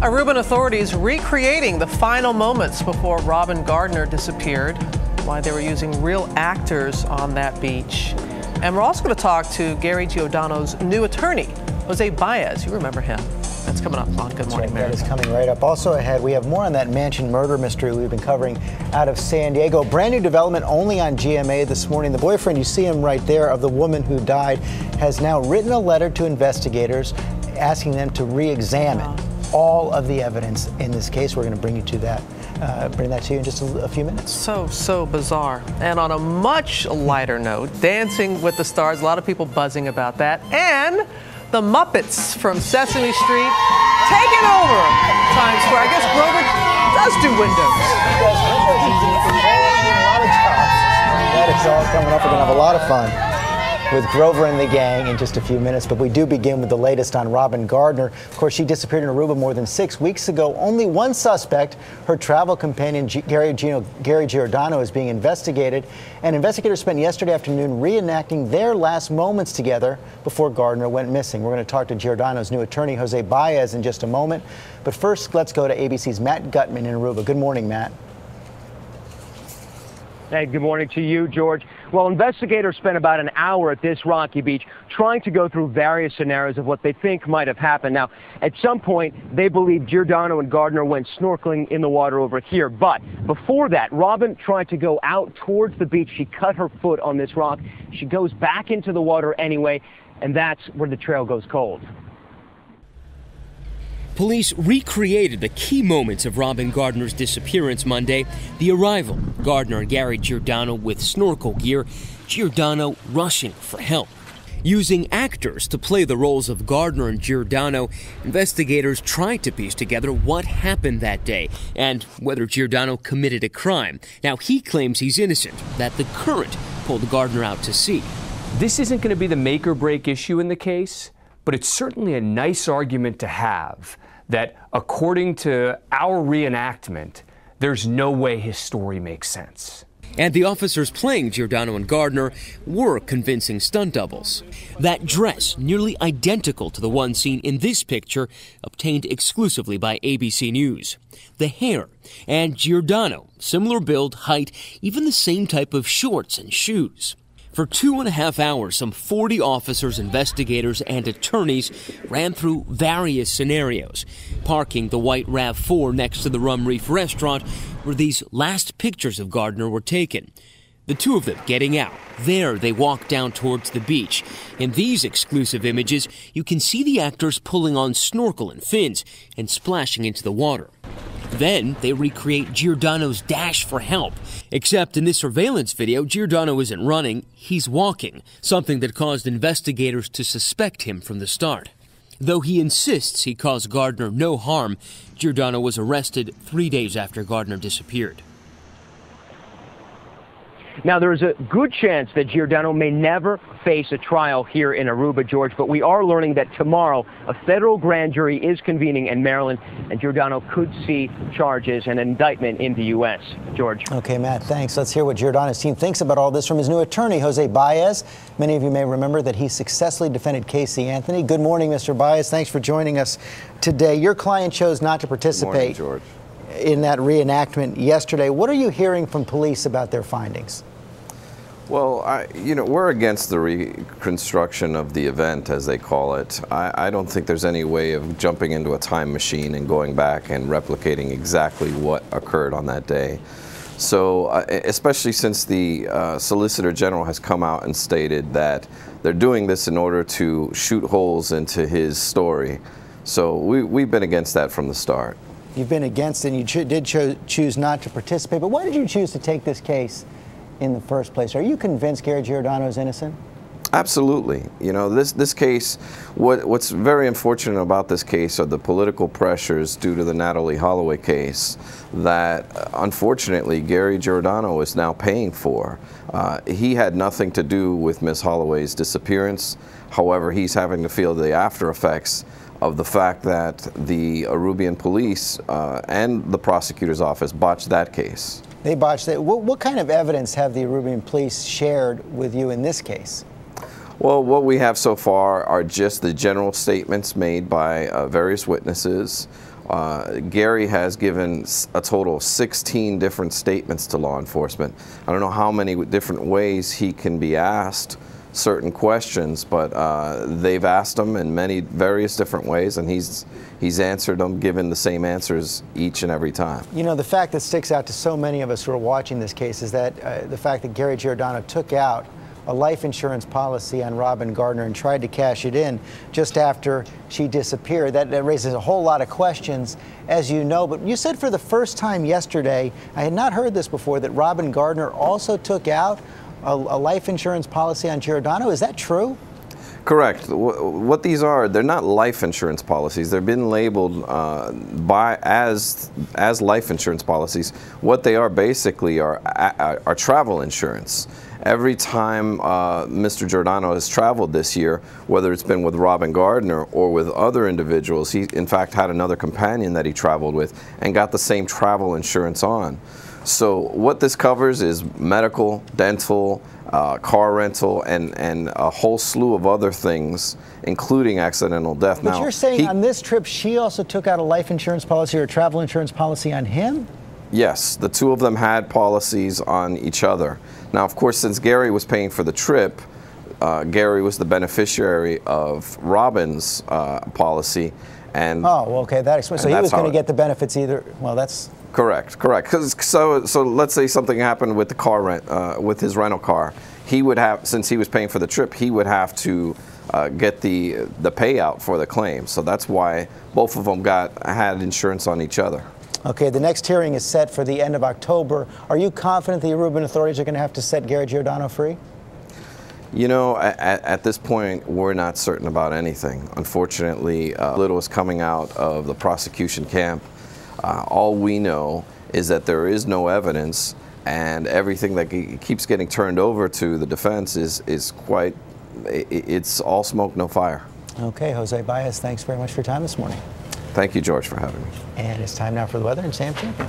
Aruban authorities recreating the final moments before Robin Gardner disappeared, why they were using real actors on that beach. And we're also going to talk to Gary Giordano's new attorney, Jose Baez. You remember him. That's coming up on Good Morning America. That is coming right up. Also ahead, we have more on that mansion murder mystery we've been covering out of San Diego. Brand new development only on GMA this morning. The boyfriend, you see him right there, of the woman who died, has now written a letter to investigators asking them to re-examine all of the evidence in this case. We're going to bring you to that. Bring that to you in just a few minutes. So bizarre. And on a much lighter note, Dancing with the Stars, a lot of people buzzing about that. And the Muppets from Sesame Street taking over Times Square. I guess Grover does do windows. That is all coming up. We're going to have a lot of fun with Grover and the gang in just a few minutes, but we do begin with the latest on Robin Gardner. Of course, she disappeared in Aruba more than 6 weeks ago. Only one suspect, her travel companion Gary Giordano, is being investigated, and investigators spent yesterday afternoon reenacting their last moments together before Gardner went missing. We're going to talk to Giordano's new attorney, Jose Baez, in just a moment, but first, let's go to ABC's Matt Gutman in Aruba. Good morning, Matt. Hey, good morning to you, George. Well, investigators spent about an hour at this rocky beach trying to go through various scenarios of what they think might have happened. Now, at some point, they believe Giordano and Gardner went snorkeling in the water over here. But before that, Robin tried to go out towards the beach. She cut her foot on this rock. She goes back into the water anyway, and that's where the trail goes cold. Police recreated the key moments of Robin Gardner's disappearance Monday. The arrival, Gardner and Gary Giordano with snorkel gear, Giordano rushing for help. Using actors to play the roles of Gardner and Giordano, investigators tried to piece together what happened that day and whether Giordano committed a crime. Now, he claims he's innocent, that the current pulled Gardner out to sea. This isn't going to be the make or break issue in the case, but it's certainly a nice argument to have that according to our reenactment, there's no way his story makes sense. And the officers playing Giordano and Gardner were convincing stunt doubles. That dress, nearly identical to the one seen in this picture, obtained exclusively by ABC News. The hair, and Giordano, similar build, height, even the same type of shorts and shoes. For 2.5 hours, some 40 officers, investigators, and attorneys ran through various scenarios, parking the white RAV4 next to the Rum Reef restaurant where these last pictures of Gardner were taken. The two of them getting out. There, they walked down towards the beach. In these exclusive images, you can see the actors pulling on snorkel and fins and splashing into the water. Then they recreate Giordano's dash for help. Except in this surveillance video, Giordano isn't running, he's walking, something that caused investigators to suspect him from the start. Though he insists he caused Gardner no harm, Giordano was arrested 3 days after Gardner disappeared. Now, there's a good chance that Giordano may never face a trial here in Aruba, George, but we are learning that tomorrow a federal grand jury is convening in Maryland, and Giordano could see charges and indictment in the U.S. George. Okay, Matt, thanks. Let's hear what Giordano's team thinks about all this from his new attorney, Jose Baez. Many of you may remember that he successfully defended Casey Anthony. Good morning, Mr. Baez. Thanks for joining us today. Your client chose not to participate in that reenactment yesterday. What are you hearing from police about their findings? Well, we're against the reconstruction of the event, as they call it. I don't think there's any way of jumping into a time machine and going back and replicating exactly what occurred on that day. So, especially since the Solicitor General has come out and stated that they're doing this in order to shoot holes into his story. So we've been against that from the start. You've been against it, and you did choose not to participate. But why did you choose to take this case in the first place? Are you convinced Gary Giordano is innocent? Absolutely. You know, this case, what's very unfortunate about this case are the political pressures due to the Natalie Holloway case that, unfortunately, Gary Giordano is now paying for. He had nothing to do with Ms. Holloway's disappearance. However, he's having to feel the after effects of the fact that the Arubian police and the prosecutor's office botched that case. They botched it. What kind of evidence have the Arubian police shared with you in this case? Well, what we have so far are just the general statements made by various witnesses. Gary has given a total of 16 different statements to law enforcement. I don't know how many different ways he can be asked certain questions, but they've asked him in many various different ways, and he's answered them, given the same answers each and every time. You know, the fact that sticks out to so many of us who are watching this case is that the fact that Gary Giordano took out a life insurance policy on Robin Gardner and tried to cash it in just after she disappeared. That raises a whole lot of questions, as you know. But you said for the first time yesterday, I had not heard this before, that Robin Gardner also took out a life insurance policy on Giordano. Is that true? Correct. What these are, they're not life insurance policies. They've been labeled as life insurance policies. What they are basically are travel insurance. Every time Mr. Giordano has traveled this year, whether it's been with Robin Gardner or with other individuals, he in fact had another companion that he traveled with and got the same travel insurance on. So what this covers is medical, dental, car rental, and a whole slew of other things, including accidental death. But you're saying on this trip, she also took out a life insurance policy or a travel insurance policy on him? Yes, the two of them had policies on each other. Now, of course, since Gary was paying for the trip, Gary was the beneficiary of Robin's policy. And oh, okay, that explains. So he was going to get the benefits either. Well, that's correct. So let's say something happened with the car rent, with his rental car. He would have, since he was paying for the trip, he would have to get the payout for the claim. So that's why both of them had insurance on each other. Okay, the next hearing is set for the end of October. Are you confident the Aruban authorities are going to have to set Gary Giordano free? You know, at this point, we're not certain about anything. Unfortunately, little is coming out of the prosecution camp. All we know is that there is no evidence, and everything that keeps getting turned over to the defense it's all smoke, no fire. Okay, Jose Baez, thanks very much for your time this morning. Thank you, George, for having me. And it's time now for the weather and Sam Champion.